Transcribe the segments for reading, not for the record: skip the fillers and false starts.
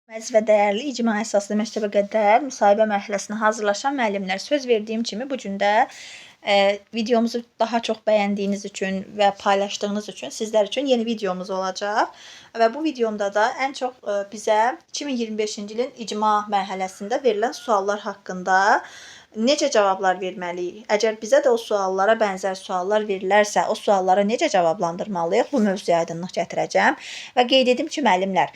Əziz və dəyərli icma əsaslı məktəbə qədər müsahibə mərhələsinə hazırlaşan müəllimlər, söz verdiyim kimi bu gün də videomuzu daha çox bəyəndiyiniz üçün və paylaşdığınız üçün sizlər üçün yeni videomuz olacaq. Və bu videomda da ən çox bizə 2025-ci ilin icma mərhələsində verilən suallar haqqında necə cavablar verməliyik? Əgər bizə də o suallara bənzər suallar verilərsə, o suallara necə cavablandırmalıyıq? Bu mövzuya aydınlıq gətirəcəm. Və qeyd edim ki, müəllimlər,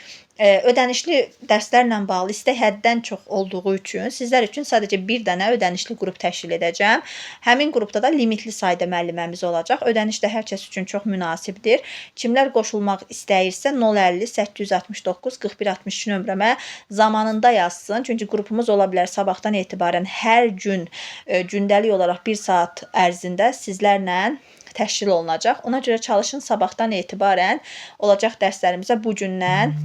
ödənişli dərslərlə bağlı istək həddən çox olduğu üçün sizlər üçün sadəcə bir dənə ödənişli qrup təşkil edəcəm. Həmin qrupda da limitli sayda müəlliməmiz olacaq. Ödəniş də hər kəs üçün çox münasibdir. Kimlər qoşulmaq istəyirsə 050 869 41 62 nömrəmə zamanında yazsın. Çünki qrupumuz ola bilər sabahdan etibarən hər gün gündəlik olaraq 1 saat ərzində sizlərlə təşkil olunacaq. Ona görə çalışın sabahdan etibarən olacaq dərslərimizə bu gündən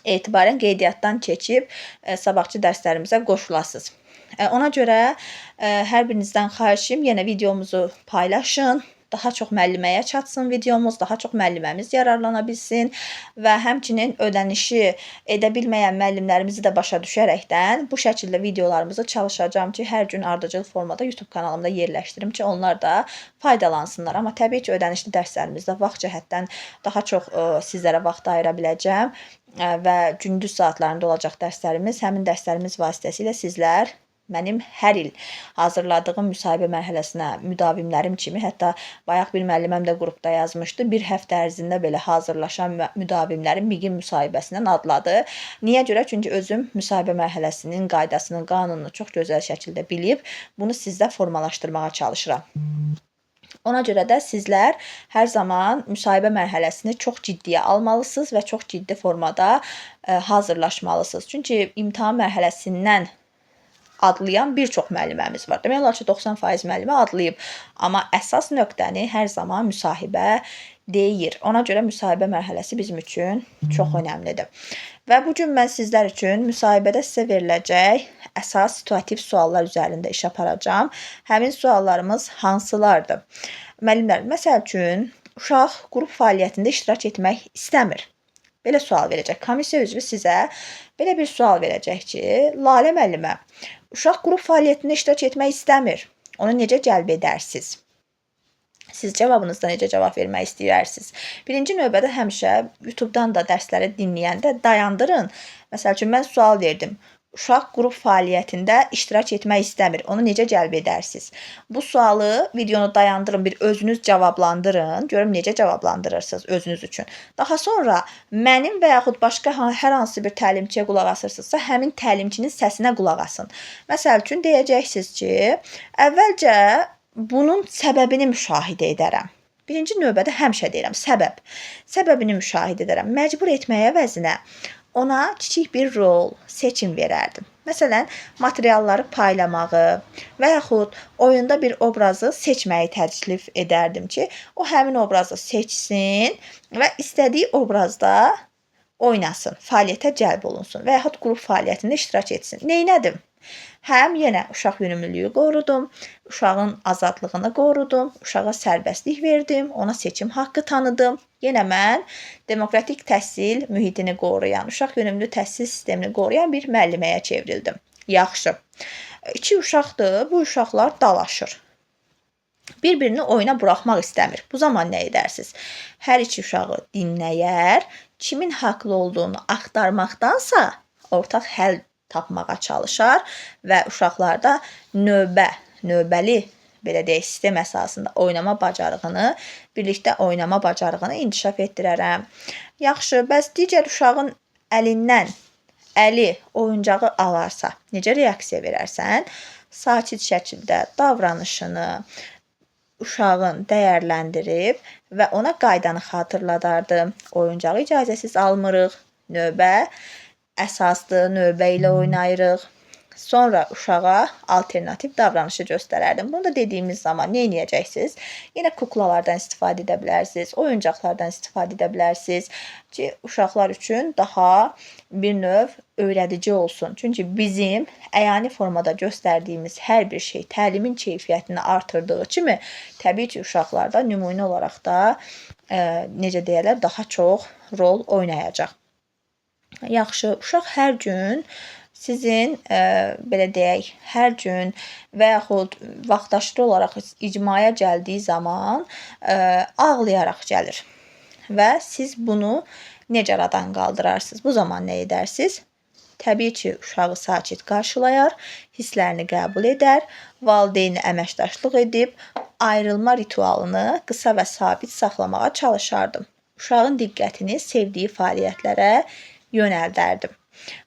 etibarən qeydiyyatdan keçib sabahçı dərslərimizə qoşulasınız. Ona görə hər birinizdən xahişim yenə videomuzu paylaşın. Daha çox müəlliməyə çatsın videomuz, daha çox müəlliməmiz yararlana bilsin və həmçinin ödənişi edə bilməyən müəllimlərimizi də başa düşərəkdən bu şəkildə videolarımızı çalışacağam ki, hər gün ardıcıl formada YouTube kanalımda yerləşdirim ki, onlar da faydalansınlar. Amma təbii ki, ödənişli dərslərimizdə vaxt cəhətdən daha çox sizlərə vaxt ayıra biləcəm və gündüz saatlarında olacaq dərslərimiz, həmin dərslərimiz vasitəsilə sizlər mənim hər il hazırladığım müsahibə mərhələsinə müdavimlərim kimi, hətta bayaq bir müəlliməm də qrupda yazmışdı, bir həftə ərzində belə hazırlaşan müdavimlərim MİQin müsahibəsindən adladı. Niyə görə? Çünki özüm müsahibə mərhələsinin qaydasını, qanununu çox gözəl şəkildə bilib, bunu sizdə formalaşdırmağa çalışıram. Ona görə də sizlər hər zaman müsahibə mərhələsini çox ciddiyə almalısınız və çox ciddi formada hazırlaşmalısınız. Çünki imtahan mərhələsindən adlayan bir çox müəlliməmiz var. Demək olar ki, 90% müəllimə adlayıb. Amma əsas nöqtəni hər zaman müsahibə deyir. Ona görə müsahibə mərhələsi bizim üçün çox önəmlidir. Və bugün mən sizlər üçün müsahibədə sizə veriləcək əsas situativ suallar üzərində iş aparacağam. Həmin suallarımız hansılardır? Müəllimlər, məsəl üçün, uşaq qrup fəaliyyətində iştirak etmək istəmir. Belə sual verəcək. Komissiya üzvü sizə belə bir sual verəcək ki, Lalə müəllimə, uşaq qrup fəaliyyətində iştirak etmək istəmir. Onu necə cəlb edərsiniz? Siz cavabınızda necə cavab vermək istəyirsiniz? Birinci növbədə həmişə YouTube-dan da dərsləri dinləyəndə dayandırın. Məsəl üçün, mən sual verdim. Uşaq qrup fəaliyyətində iştirak etmək istəmir. Onu necə cəlb edərsiniz? Bu sualı videonu dayandırın, bir özünüz cavablandırın. Görüm necə cavablandırırsınız özünüz üçün. Daha sonra mənim və yaxud başqa hər hansı bir təlimçiyə qulaq asırsınızsa, həmin təlimçinin səsinə qulaq asın. Məsəl üçün, deyəcəksiniz ki, əvvəlcə bunun səbəbini müşahidə edərəm. Birinci növbədə həmişə deyirəm, səbəb. Səbəbini müşahidə edərəm. Məcbur etməyə əvəzinə ona kiçik bir rol, seçim verərdim. Məsələn, materialları paylamağı və yaxud oyunda bir obrazı seçməyi təklif edərdim ki, o həmin obrazı seçsin və istədiyi obrazda oynasın, fəaliyyətə cəlb olunsun və yaxud qrup fəaliyyətində iştirak etsin. Neynədim? Həm yenə uşaq yönümlülüyü qorudum, uşağın azadlığını qorudum, uşağa sərbəstlik verdim, ona seçim haqqı tanıdım. Yenə mən demokratik təhsil mühitini qoruyan, uşaq yönümlü təhsil sistemini qoruyan bir müəlliməyə çevrildim. Yaxşı. 2 uşaqdır, bu uşaqlar dalaşır. Bir-birini oyuna buraxmaq istəmir. Bu zaman nə edərsiniz? Hər 2 uşağı dinləyər, kimin haqlı olduğunu axtarmaqdansa ortaq həll tapmağa çalışar və uşaqlarda növbəli belə deyək, sistem əsasında oynama bacarığını, birlikdə oynama bacarığını inkişaf etdirərəm. Yaxşı, bəs digər uşağın əlindən əli oyuncağı alarsa, necə reaksiya verərsən? Sakit şəkildə davranışını uşağın dəyərləndirib və ona qaydanı xatırladardım. Oyuncağı icazəsiz almırıq, növbə əsaslı növbə ilə oynayırıq. Sonra uşağa alternativ davranışı göstərərdim. Bunu da dediyimiz zaman nə edəcəksiniz? Yenə kuklalardan istifadə edə bilərsiniz, oyuncaqlardan istifadə edə bilərsiniz ki, uşaqlar üçün daha bir növ öyrədici olsun. Çünki bizim əyani formada göstərdiyimiz hər bir şey təlimin keyfiyyətini artırdığı kimi, təbii ki, uşaqlarda nümunə olaraq da necə deyərlər, daha çox rol oynayacaq. Yaxşı, uşaq hər gün sizin belə deyək, hər gün və yaxud vaxtaşırı olaraq icmaya gəldiyi zaman ağlayaraq gəlir və siz bunu necə aradan qaldırarsınız? Bu zaman nə edərsiniz? Təbii ki, uşağı sakit qarşılayar, hisslərini qəbul edər, valideyn əməkdaşlıq edib ayrılma ritualını qısa və sabit saxlamağa çalışardım. Uşağın diqqətini sevdiyi fəaliyyətlərə yönəldərdim.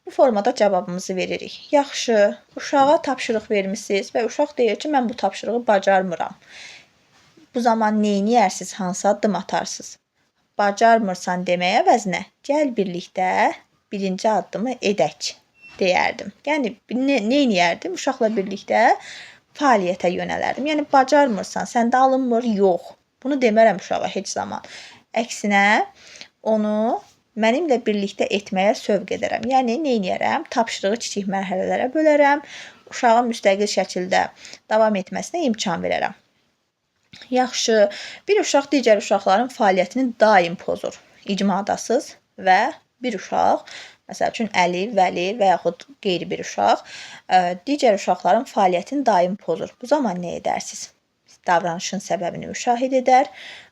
Bu formada cavabımızı veririk. Yaxşı, uşağa tapşırıq vermisiniz və uşaq deyir ki, mən bu tapşırığı bacarmıram. Bu zaman nə edərsiniz, hansı addım atarsınız? Bacarmırsan deməyə əvəzinə, gəl birlikdə birinci addımı edək deyərdim. Yəni, nə edərdim? Uşaqla birlikdə fəaliyyətə yönələrdim. Yəni, bacarmırsan, səndə alınmır, yox. Bunu demərəm uşağa heç zaman. Əksinə, onu mənimlə birlikdə etməyə sövq edərəm. Yəni, nə edərəm? Tapşırığı kiçik mərhələlərə bölərəm. Uşağa müstəqil şəkildə davam etməsinə imkan verərəm. Yaxşı, bir uşaq digər uşaqların fəaliyyətini daim pozur. İcmadasınız və bir uşaq, məsəl üçün Əli, Vəli və yaxud qeyri bir uşaq digər uşaqların fəaliyyətini daim pozur. Bu zaman nə edərsiniz? Davranışın səbəbini müşahidə edər,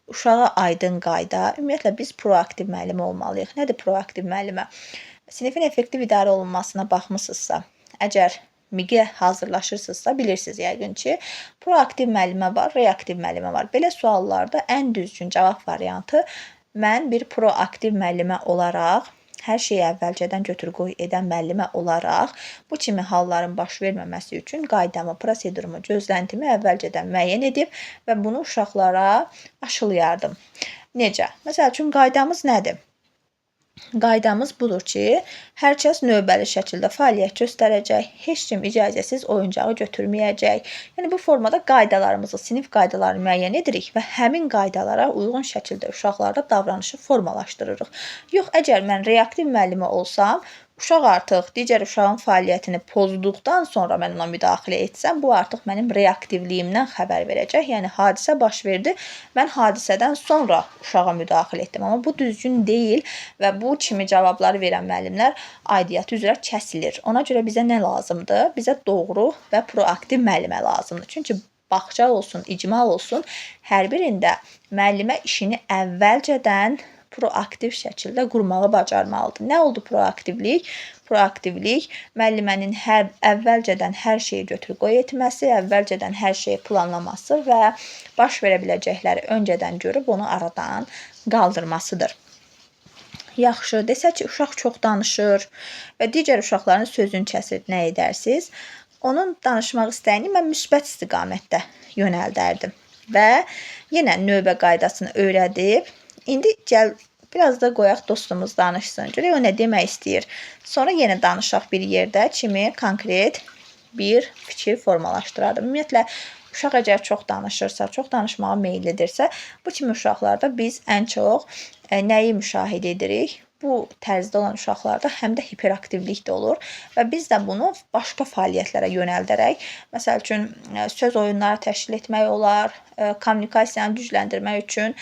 uşağa aydın qayda, ümumiyyətlə biz proaktiv müəllimə olmalıyıq. Nədir proaktiv müəllimə? Sinifin effektiv idarə olunmasına baxmısınızsa, əgər MİQ-ə hazırlaşırsınızsa, bilirsiniz yəqin ki, proaktiv müəllimə var, reaktiv müəllimə var. Belə suallarda ən düzgün cavab variantı mən bir proaktiv müəllimə olaraq, hər şeyi əvvəlcədən götür-qoy edən müəllimə olaraq bu kimi halların baş verməməsi üçün qaydamı, prosedurumu, gözləntimi əvvəlcədən müəyyən edib və bunu uşaqlara aşılayardım. Necə? Məsəl üçün, qaydamız nədir? Qaydamız budur ki, hər kəs növbəli şəkildə fəaliyyət göstərəcək, heç kim icazəsiz oyuncağı götürməyəcək. Yəni, bu formada qaydalarımızı, sinif qaydalarını müəyyən edirik və həmin qaydalara uyğun şəkildə uşaqlarda davranışı formalaşdırırıq. Yox, əgər mən reaktiv müəllimə olsam, uşaq artıq digər uşağın fəaliyyətini pozduqdan sonra mən ona müdaxilə etsəm, bu artıq mənim reaktivliyimdən xəbər verəcək. Yəni, hadisə baş verdi, mən hadisədən sonra uşağa müdaxilə etdim. Amma bu düzgün deyil və bu kimi cavabları verən müəllimlər aidiyyatı üzrə kəsilir. Ona görə bizə nə lazımdır? Bizə doğru və proaktiv müəllimə lazımdır. Çünki bağça olsun, icmal olsun, hər birində müəllimə işini əvvəlcədən proaktiv şəkildə qurmağı bacarmalıdır. Nə oldu proaktivlik? Proaktivlik müəllimənin əvvəlcədən hər şeyi götür-qoy etməsi, əvvəlcədən hər şeyi planlaması və baş verə biləcəkləri öncədən görüb onu aradan qaldırmasıdır. Yaxşı, desək ki, uşaq çox danışır və digər uşaqların sözünü kəsir, nə edərsiniz? Onun danışmaq istəyini mən müsbət istiqamətdə yönəldərdim və yenə növbə qaydasını öyrədib, indi gəl biraz da qoyaq dostumuz danışsın. Görək o nə demək istəyir. Sonra yenə danışaq bir yerdə kimi konkret bir fikir formalaşdırardım. Ümumiyyətlə, uşaq əgər çox danışırsa, çox danışmağa meyillidirsə, bu kimi uşaqlarda biz ən çox nəyi müşahidə edirik? Bu tərzdə olan uşaqlarda həm də hiperaktivlik də olur və biz də bunu başqa fəaliyyətlərə yönəldərək, məsəl üçün söz oyunları təşkil etmək olar, kommunikasiyanı gücləndirmək üçün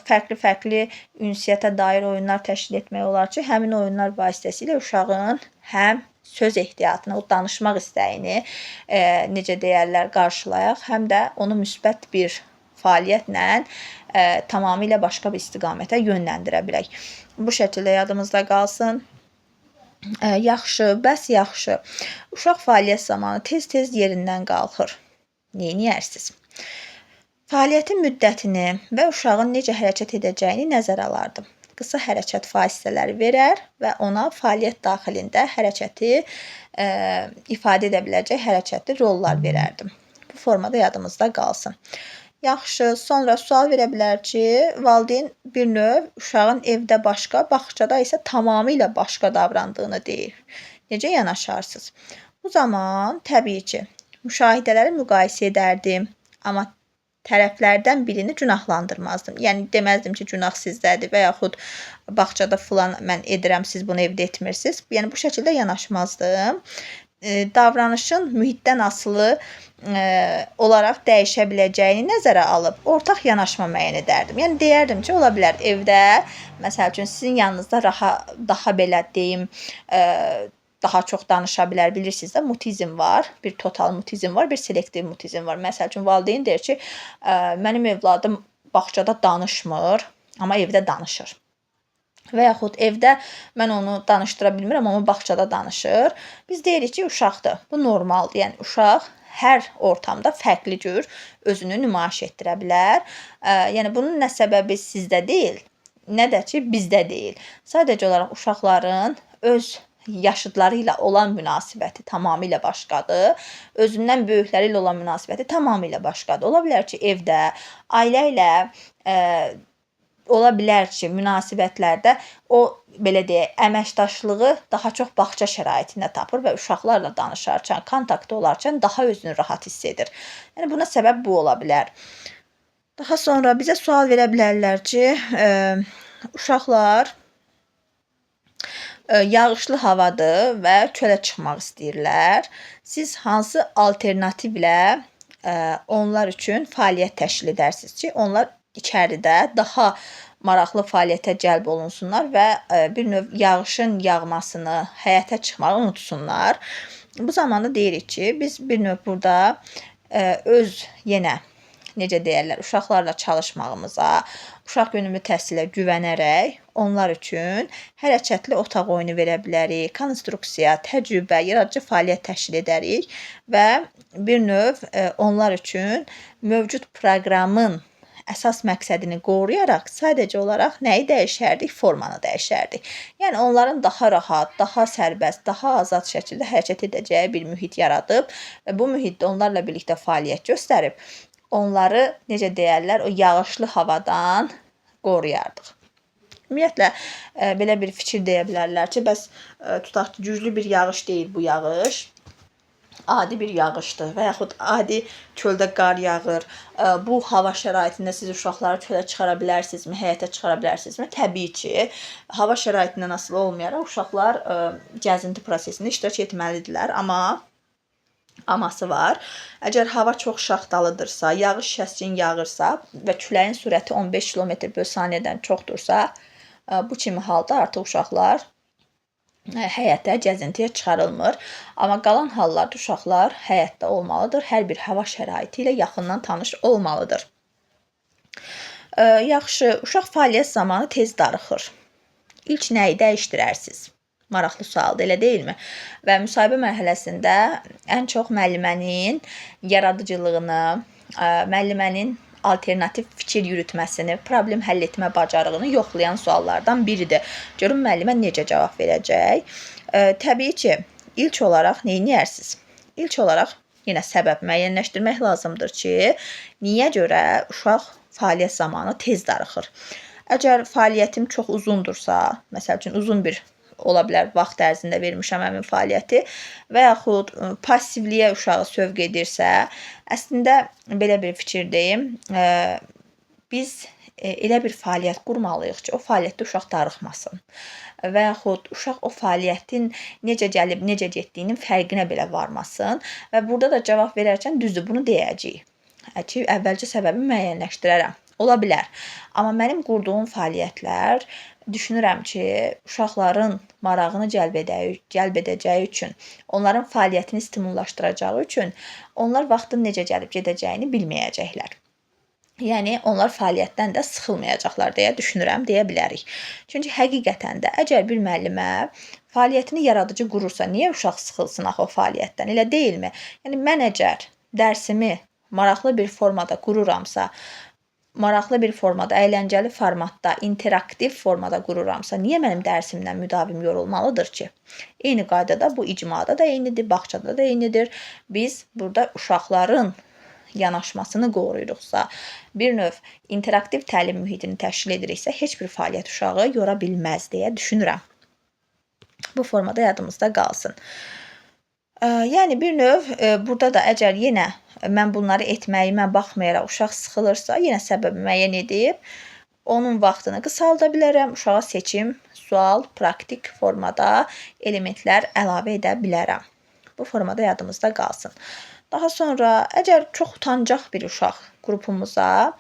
fərqli-fərqli ünsiyyətə dair oyunlar təşkil etmək olar ki, həmin oyunlar vasitəsilə uşağın həm söz ehtiyatını, o danışmaq istəyini, necə deyərlər, qarşılayaq, həm də onu müsbət bir fəaliyyətlə tamamilə başqa bir istiqamətə yönləndirə bilək. Bu şəkildə yadımızda qalsın. Yaxşı, bəs yaxşı. Uşaq fəaliyyət zamanı tez-tez yerindən qalxır. Nə edərsiniz? Fəaliyyətin müddətini və uşağın necə hərəkət edəcəyini nəzərə alardım. Qısa hərəkət fasilələri verər və ona fəaliyyət daxilində hərəkəti ifadə edə biləcək hərəkətli rollar verərdim. Bu formada yadımızda qalsın. Yaxşı, sonra sual verə bilər ki, valideyn bir növ uşağın evdə başqa, bağçada isə tamamilə başqa davrandığını deyir. Necə yanaşarsınız? Bu zaman təbii ki, müşahidələri müqayisə edərdim, amma tərəflərdən birini günahlandırmazdım. Yəni, deməzdim ki, günah sizdədir və yaxud bağçada filan mən edirəm, siz bunu evdə etmirsiniz. Yəni, bu şəkildə yanaşmazdım. davranışın mühitdən asılı olaraq dəyişə biləcəyini nəzərə alıb ortaq yanaşma müəyyən edərdim. Yəni deyərdim ki, ola bilər evdə, məsəl üçün sizin yanınızda daha belə deyim, daha çox danışa bilər. Bilirsiniz də, mutizm var. Bir total mutizm var, bir selektiv mutizm var. Məsəl üçün valideyn deyir ki, mənim evladım bağçada danışmır, amma evdə danışır. Və yaxud evdə mən onu danışdıra bilmirəm, amma bağçada danışır. Biz deyirik ki, uşaqdır. Bu normaldır. Yəni uşaq hər ortamda fərqli cür özünü nümayiş etdirə bilər. Yəni bunun nə səbəbi sizdə deyil, nə də ki bizdə deyil. Sadəcə olaraq uşaqların öz yaşıdları ilə olan münasibəti tamamilə başqadır. Özündən böyükləri ilə olan münasibəti tamamilə başqadır. Ola bilər ki, evdə ailə ilə ola bilər ki, münasibətlərdə o, belə deyək, əməkdaşlığı daha çox bağça şəraitində tapır və uşaqlarla danışarkən, kontaktda olarkən daha özünü rahat hiss edir. Yəni buna səbəb bu ola bilər. Daha sonra bizə sual verə bilərlər ki, uşaqlar yağışlı havadır və çölə çıxmaq istəyirlər. Siz hansı alternativlə onlar üçün fəaliyyət təşkil edərsiniz ki, onlar içəridə daha maraqlı fəaliyyətə cəlb olunsunlar və bir növ yağışın yağmasını, həyətə çıxmağı unutsunlar. Bu zamanda deyirik ki, biz bir növ burada öz yenə necə deyərlər, uşaqlarla çalışmağımıza, uşaq yönümlü təhsilə güvənərək onlar üçün hərəkətli otaq oyunu verə bilərik, konstruksiya, təcrübə, yaradıcı fəaliyyət təşkil edərik və bir növ onlar üçün mövcud proqramın əsas məqsədini qoruyaraq sadəcə olaraq nəyi dəyişərdik? Formanı dəyişərdik. Yəni onların daha rahat, daha sərbəst, daha azad şəkildə hərəkət edəcəyi bir mühit yaradıb və bu mühitdə onlarla birlikdə fəaliyyət göstərib onları, necə deyərlər, o yağışlı havadan qoruyardıq. Ümumiyyətlə, belə bir fikir deyə bilərlər ki, bəs tutaq ki, güclü bir yağış deyil bu yağış, adi bir yağışdır və yaxud adi çöldə qar yağır. Bu hava şəraitində siz uşaqları çölə çıxara bilərsinizmi, həyətə çıxara bilərsinizmi? Təbii ki, hava şəraitindən asılı olmayaraq uşaqlar gəzinti prosesində iştirak etməlidirlər, amma aması var. Əgər hava çox şaxtalıdırsa, yağış kəskin yağırsa və küləyin sürəti 15 km/saniyədən çoxdursa, bu kimi halda artıq uşaqlar həyətə, gəzintiyə çıxarılmır. Amma qalan hallarda uşaqlar həyətdə olmalıdır. Hər bir hava şəraiti ilə yaxından tanış olmalıdır. Yaxşı, uşaq fəaliyyət zamanı tez darıxır. İlk nəyi dəyişdirərsiniz? Maraqlı sualdır, elə deyilmi? Və müsahibə mərhələsində ən çox müəllimənin yaradıcılığını, müəllimənin alternativ fikir yürütməsini, problem həll etmə bacarığını yoxlayan suallardan biridir. Görün müəllimə necə cavab verəcək? Təbii ki, ilk olaraq nə edərsiniz? İlk olaraq yenə səbəb müəyyənləşdirmək lazımdır ki, niyə görə uşaq fəaliyyət zamanı tez darıxır? Əgər fəaliyyətim çox uzundursa, məsəl üçün uzun bir ola bilər, vaxt ərzində vermişəm həmin fəaliyyəti və yaxud passivliyə uşağı sövq edirsə, əslində belə bir fikirdeyim, biz elə bir fəaliyyət qurmalıyıq ki, o fəaliyyətdə uşaq darıxmasın və yaxud uşaq o fəaliyyətin necə gəlib, necə getdiyinin fərqinə belə varmasın və burada da cavab verərkən düzdür, bunu deyəcəyik ki, əvvəlcə səbəbi müəyyənləşdirərəm. Ola bilər. Amma mənim qurduğum fəaliyyətlər düşünürəm ki, uşaqların marağını cəlb edəcəyi üçün, onların fəaliyyətini stimullaşdıracağı üçün onlar vaxtın necə gəlib gedəcəyini bilməyəcəklər. Yəni, onlar fəaliyyətdən də sıxılmayacaqlar deyə düşünürəm, deyə bilərik. Çünki həqiqətən də əgər bir müəllimə fəaliyyətini yaradıcı qurursa, niyə uşaq sıxılsın axı o fəaliyyətdən? Elə deyilmi? Yəni, mən əgər dərsimi maraqlı bir formada qururamsa, maraqlı bir formada, əyləncəli formatda, interaktiv formada qururamsa, niyə mənim dərsimdən müdavim yorulmalıdır ki? Eyni qaydada bu icmada da eynidir, bağçada da eynidir. Biz burada uşaqların yanaşmasını qoruyuruqsa, bir növ interaktiv təlim mühitini təşkil ediriksə, heç bir fəaliyyət uşağı yora bilməz deyə düşünürəm. Bu formada yadımızda qalsın. Yəni, bir növ burada da əgər yenə mən bunları etməyimə baxmayaraq uşaq sıxılırsa, yenə səbəbi müəyyən edib, onun vaxtını qısalda bilərəm, uşağa seçim, sual, praktik formada elementlər əlavə edə bilərəm. Bu formada yadımızda qalsın. Daha sonra əgər çox utancaq bir uşaq qrupumuza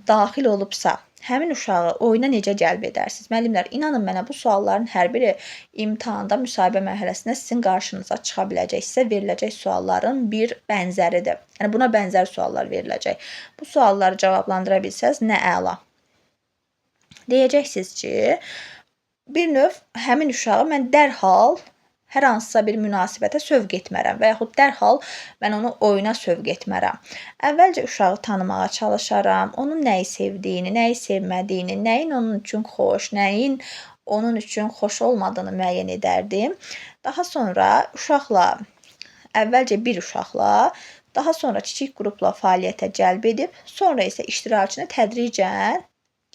daxil olubsa, həmin uşağı oyuna necə cəlb edərsiniz? Müəllimlər, inanın mənə bu sualların hər biri imtahanda, müsahibə mərhələsində sizin qarşınıza çıxa biləcək, sizə veriləcək sualların bir bənzəridir. Yəni buna bənzər suallar veriləcək. Bu sualları cavablandıra bilsəz, nə əla. Deyəcəksiniz ki, bir növ həmin uşağı mən dərhal hər hansısa bir münasibətə sövq etmərəm və yaxud dərhal mən onu oyuna sövq etmərəm. Əvvəlcə uşağı tanımağa çalışaram, onun nəyi sevdiyini, nəyi sevmədiyini, nəyin onun üçün xoş, nəyin onun üçün xoş olmadığını müəyyən edərdim. Daha sonra əvvəlcə bir uşaqla, daha sonra kiçik qrupla fəaliyyətə cəlb edib, sonra isə iştirakını tədricən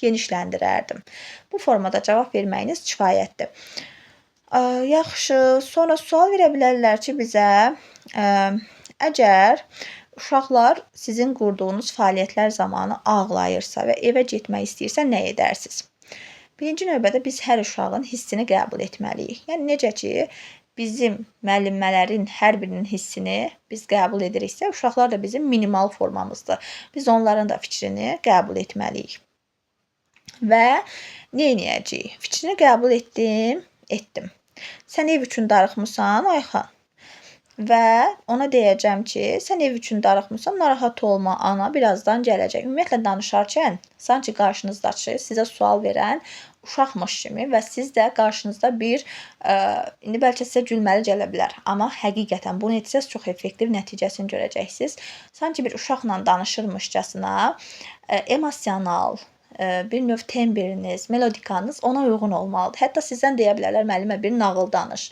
genişləndirərdim. Bu formada cavab verməyiniz kifayətdir. Yaxşı, sonra sual verə bilərlər ki, bizə əgər uşaqlar sizin qurduğunuz fəaliyyətlər zamanı ağlayırsa və evə getmək istəyirsə, nə edərsiniz? Birinci növbədə biz hər uşağın hissini qəbul etməliyik. Yəni, necə ki, bizim müəllimələrin hər birinin hissini biz qəbul ediriksə, uşaqlar da bizim minimal formamızdır. Biz onların da fikrini qəbul etməliyik. Və nə edəcəyik? Fikrini qəbul etdim. Sən ev üçün darıxmısan, Ayxan? Və ona deyəcəm ki, sən ev üçün darıxmısan, narahat olma, ana birazdan gələcək. Ümumiyyətlə danışarkən sanki qarşınızdakı sizə sual verən uşaqmış kimi və siz də qarşınızda bir, indi bəlkə sizə gülməli gələ bilər, amma həqiqətən bunu etsəz çox effektiv nəticəsini görəcəksiniz. Sanki bir uşaqla danışırmışcasına emosional, bir növ tembriniz, melodikanız ona uyğun olmalıdır. Hətta sizdən deyə bilərlər, müəllimə bir nağıl danış.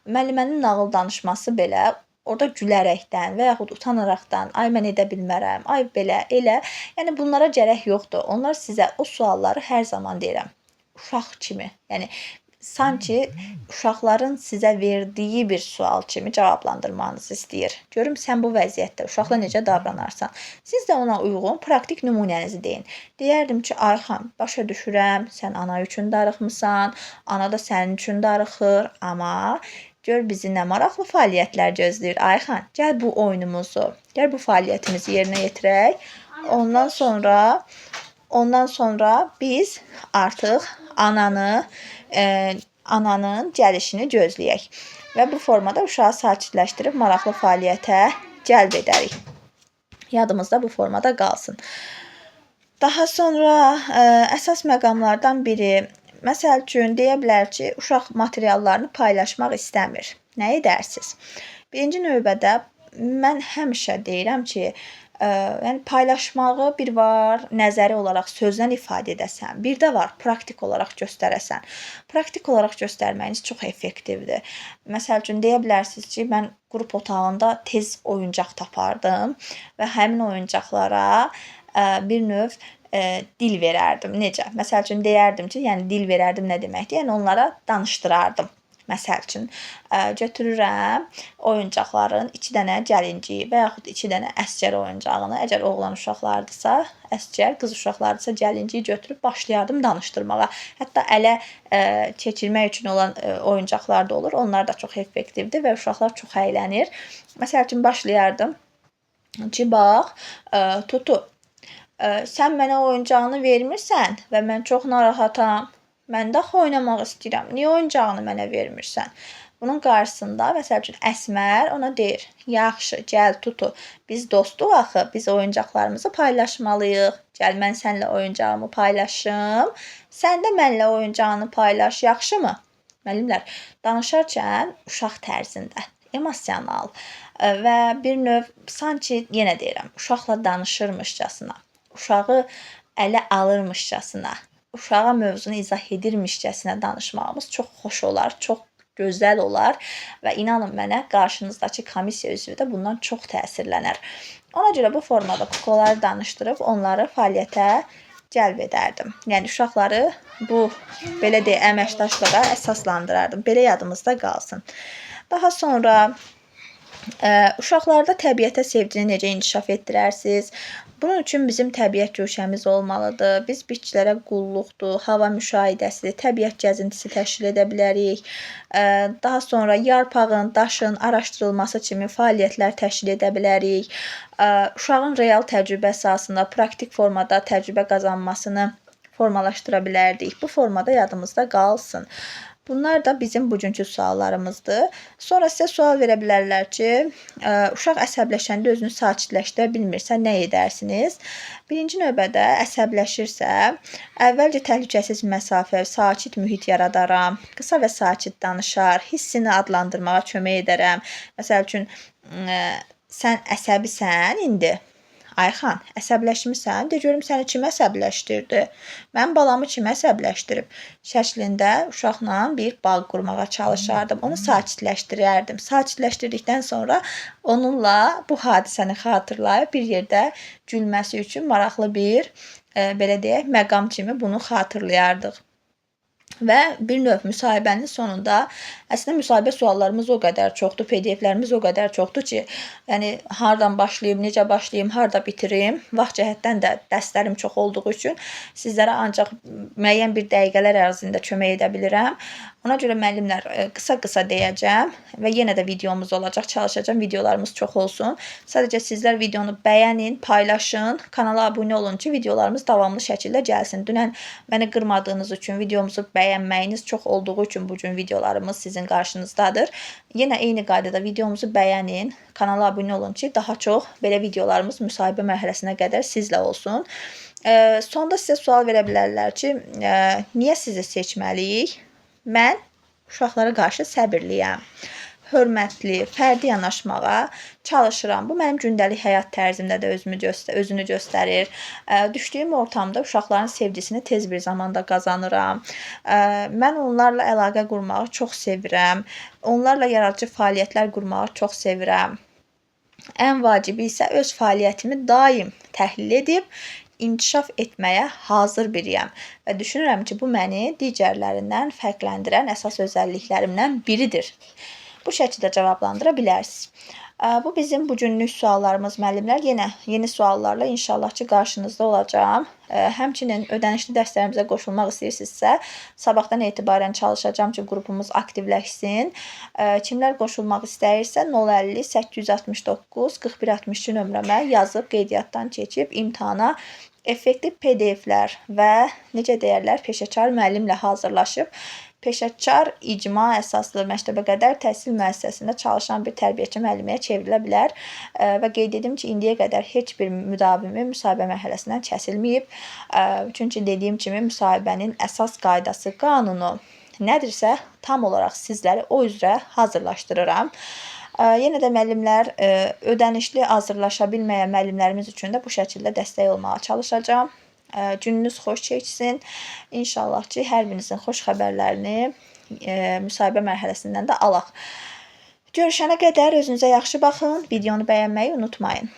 Müəllimənin nağıl danışması belə orada gülərəkdən və yaxud utanaraqdan, ay mən edə bilmərəm, ay belə, elə. Yəni bunlara gərək yoxdur. Onlar sizə o sualları hər zaman deyirəm, uşaq kimi, yəni sanki uşaqların sizə verdiyi bir sual kimi cavablandırmanızı istəyir. Görüm sən bu vəziyyətdə uşaqla necə davranarsan. Siz də ona uyğun praktik nümunənizi deyin. Deyərdim ki, Ayxan, başa düşürəm, sən ana üçün darıxmısan, ana da sənin üçün darıxır, amma gör bizi nə maraqlı fəaliyyətlər gözləyir. Ayxan, gəl bu oyunumuzu, gəl bu fəaliyyətimizi yerinə yetirək. Ondan sonra biz artıq ananın gəlişini gözləyək və bu formada uşağı sakitləşdirib maraqlı fəaliyyətə cəlb edərik. Yadımızda bu formada qalsın. Daha sonra əsas məqamlardan biri, məsəl üçün deyə bilər ki, uşaq materiallarını paylaşmaq istəmir. Nə edərsiniz? Birinci növbədə mən həmişə deyirəm ki, yəni paylaşmağı bir var, nəzəri olaraq sözlə ifadə edəsən, bir də var praktik olaraq göstərəsən. Praktik olaraq göstərməyiniz çox effektivdir. Məsəl üçün deyə bilərsiniz ki, mən qrup otağında tez oyuncaq tapardım və həmin oyuncaqlara bir növ dil verərdim. Necə? Məsəl üçün deyərdim ki, yəni dil verərdim nə deməkdir? Yəni onlara danışdırardım. Məsəl üçün, götürürəm oyuncaqların 2 dənə gəlinciyi və yaxud 2 dənə əsgər oyuncağını, əgər oğlan uşaqlardırsa əsgər, qız uşaqlardırsa gəlinciyi götürüb başlayardım danışdırmağa. Hətta ələ keçirmək üçün olan oyuncaqlar da olur. Onlar da çox effektivdir və uşaqlar çox əylənir. Məsəl üçün, başlayardım ki, bax, Tutu, sən mənə oyuncağını vermirsən və mən çox narahatam. Mən də axı oynamaq istəyirəm. Niyə oyuncağını mənə vermirsən? Bunun qarşısında, məsəl üçün, Əsmər ona deyir, yaxşı, gəl Tutu, biz dostuq axı, biz oyuncaqlarımızı paylaşmalıyıq. Gəl, mən sənlə oyuncağımı paylaşım, sən də mənlə oyuncağını paylaş, yaxşımı? Müəllimlər, danışarkən uşaq tərzində, emosional və bir növ, sanki, yenə deyirəm, uşaqla danışırmışcasına, uşağı ələ alırmışcasına, uşağa mövzunu izah edirmişcəsinə danışmağımız çox xoş olar, çox gözəl olar və inanın mənə, qarşınızdakı komissiya üzvü də bundan çox təsirlənər. Ona görə bu formada kuklaları danışdırıb onları fəaliyyətə cəlb edərdim. Yəni uşaqları bu, belə deyə, əməkdaşlığa əsaslandırardım. Belə yadımızda qalsın. Daha sonra Uşaqlarda təbiətə sevgini necə inkişaf etdirərsiniz? Bunun üçün bizim təbiət guşəmiz olmalıdır. Biz bitkilərə qulluqdur, hava müşahidəsi, təbiət gəzintisi təşkil edə bilərik. Daha sonra yarpağın, daşın araşdırılması kimi fəaliyyətlər təşkil edə bilərik. Uşağın real təcrübə əsasında praktik formada təcrübə qazanmasını formalaşdıra bilərdik. Bu formada yadımızda qalsın. Bunlar da bizim bugünkü suallarımızdır. Sonra sizə sual verə bilərlər ki, uşaq əsəbləşəndə özünü sakitləşdirə bilmirsə nə edərsiniz? Birinci növbədə əsəbləşirsə, əvvəlcə təhlükəsiz məsafə, sakit mühit yaradaram. Qısa və sakit danışar, hissini adlandırmağa kömək edərəm. Məsəl üçün, sən əsəbisən indi. Ayxan, əsəbləşmisən? De görüm səni kim əsəbləşdirdi? Mənim balamı kim əsəbləşdirib? Şəklində uşaqla bir bağ qurmağa çalışardım. Onu sakitləşdirərdim. Sakitləşdirdikdən sonra onunla bu hadisəni xatırlayıb bir yerdə gülməsi üçün maraqlı bir, belə deyək, məqam kimi bunu xatırlayardıq. Və bir növ müsahibənin sonunda əslində müsahibə suallarımız o qədər çoxdur, PDF-lərimiz o qədər çoxdur ki, yəni hardan başlayım, necə başlayım, harda bitirim? Vaxt cəhətdən də dərslərim çox olduğu üçün sizlərə ancaq müəyyən bir dəqiqələr ərzində kömək edə bilirəm. Ona görə müəllimlər qısa-qısa deyəcəm və yenə də videomuz olacaq. Çalışacağam videolarımız çox olsun. Sadəcə sizlər videonu bəyənin, paylaşın, kanala abunə olun ki, videolarımız davamlı şəkildə gəlsin. Dünən məni qırmadığınız üçün, videomuzu bəyənməyiniz çox olduğu üçün bugün videolarımız sizin qarşınızdadır. Yenə eyni qaydada videomuzu bəyənin, kanala abunə olun ki, daha çox belə videolarımız müsahibə mərhələsinə qədər sizlə olsun. Sonda sizə sual verə bilərlər ki, niyə sizi seçməliyik? Mən uşaqlara qarşı səbirliyəm, hörmətli, fərdi yanaşmağa çalışıram. Bu mənim gündəlik həyat tərzimdə də özünü göstərir. Düşdüyüm ortamda uşaqların sevgisini tez bir zamanda qazanıram. Mən onlarla əlaqə qurmağı çox sevirəm. Onlarla yaradıcı fəaliyyətlər qurmağı çox sevirəm. Ən vacibi isə öz fəaliyyətimi daim təhlil edib inkişaf etməyə hazır biriyəm və düşünürəm ki, bu məni digərlərindən fərqləndirən əsas özəlliklərimdən biridir. Bu şəkildə cavablandıra bilərsiniz. Bu bizim bugünlük suallarımız müəllimlər. Yenə yeni suallarla inşallah ki, qarşınızda olacağam. Həmçinin ödənişli dərslərimizə qoşulmaq istəyirsinizsə, sabahdan etibarən çalışacağam ki, qrupumuz aktivləşsin. Kimlər qoşulmaq istəyirsə 050 869 4162 nömrəmə yazıb qeydiyyatdan keçib imtahana effektiv PDF-lər və necə deyərlər, peşəkar müəllimlə hazırlaşıb peşəkar icma əsaslı məktəbə qədər təhsil müəssisəsində çalışan bir tərbiyəçi müəlliməyə çevrilə bilər və qeyd edim ki, indiyə qədər heç bir müdavimi müsahibə mərhələsindən kəsilməyib. Çünki dediyim kimi müsahibənin əsas qaydası, qanunu nədirsə tam olaraq sizləri o üzrə hazırlaşdırıram. Yenə də müəllimlər ödənişli hazırlaşa bilməyən müəllimlərimiz üçün də bu şəkildə dəstək olmağa çalışacağam. Gününüz xoş keçsin. İnşallah ki, hər birinizin xoş xəbərlərini müsahibə mərhələsindən də alaq. Görüşənə qədər özünüzə yaxşı baxın. Videonu bəyənməyi unutmayın.